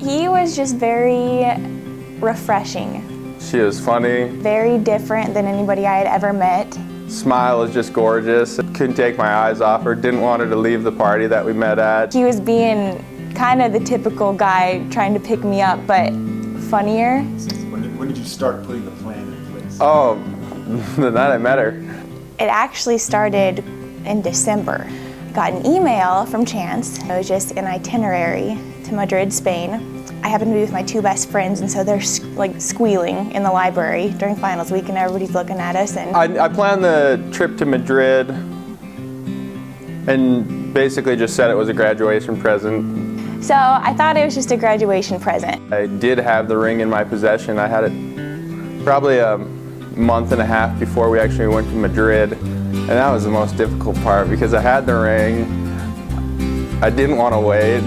He was just very refreshing. She was funny. Very different than anybody I had ever met. Smile was just gorgeous. Couldn't take my eyes off her. Didn't want her to leave the party that we met at. He was being kind of the typical guy trying to pick me up, but funnier. When did you start putting the plan in place? Oh, the night I met her. It actually started in December. Got an email from Chance. It was just an itinerary to Madrid, Spain. I happened to be with my two best friends, and so they're like squealing in the library during finals week, and everybody's looking at us. And I planned the trip to Madrid and basically just said it was a graduation present. so I thought it was just a graduation present. I did have the ring in my possession. I had it probably a month and a half before we actually went to Madrid, and that was the most difficult part because I had the ring. I didn't want to wait.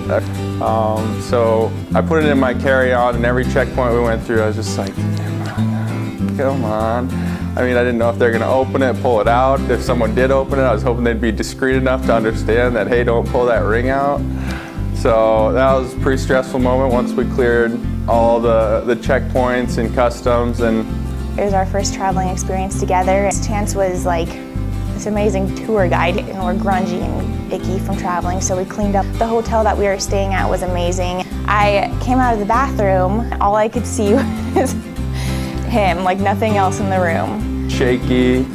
So I put it in my carry-on, and every checkpoint we went through, I was just like, come on. I mean, I didn't know if they're going to open it, pull it out. If someone did open it, I was hoping they'd be discreet enough to understand that, hey, don't pull that ring out. So that was a pretty stressful moment once we cleared all the checkpoints and customs. And It was our first traveling experience together. Chance was like this amazing tour guide, and we're grungy and icky from traveling, so we cleaned up. The hotel that we were staying at was amazing. I came out of the bathroom, all I could see was him, like nothing else in the room. shaky,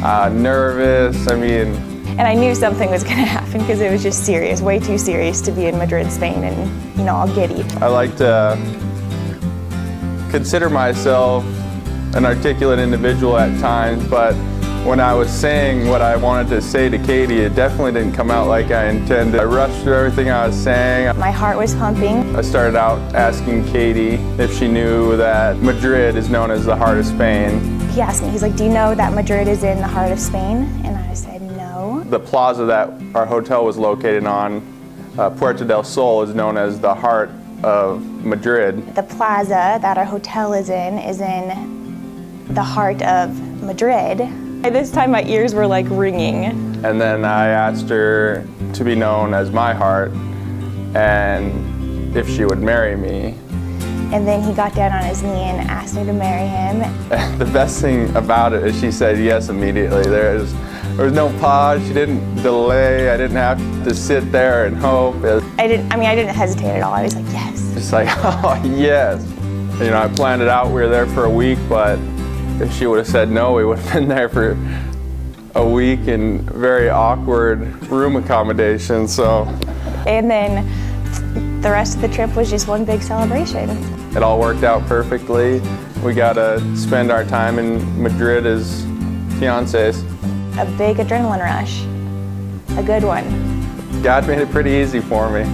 nervous, and I knew something was gonna happen because it was just serious, way too serious to be in Madrid, Spain, and you know, all giddy. I like to consider myself an articulate individual at times, but when I was saying what I wanted to say to Katie, it definitely didn't come out like I intended. I rushed through everything I was saying. My heart was pumping. I started out asking Katie if she knew that Madrid is known as the heart of Spain. He asked me, he's like, do you know that Madrid is in the heart of Spain? And I said, no. The plaza that our hotel was located on, Puerta del Sol, is known as the heart of Madrid. The plaza that our hotel is in the heart of Madrid. By this time my ears were like ringing. And then I asked her to be known as my heart and if she would marry me. And then he got down on his knee and asked me to marry him. The best thing about it is she said yes immediately. There was no pause, she didn't delay, I didn't have to sit there and hope. I didn't hesitate at all. I was like, yes. Just like, oh yes. You know, I planned it out, we were there for a week, but if she would have said no, we would have been there for a week in very awkward room accommodations, so. And then the rest of the trip was just one big celebration. It all worked out perfectly. We got to spend our time in Madrid as fiancés. A big adrenaline rush, a good one. God made it pretty easy for me.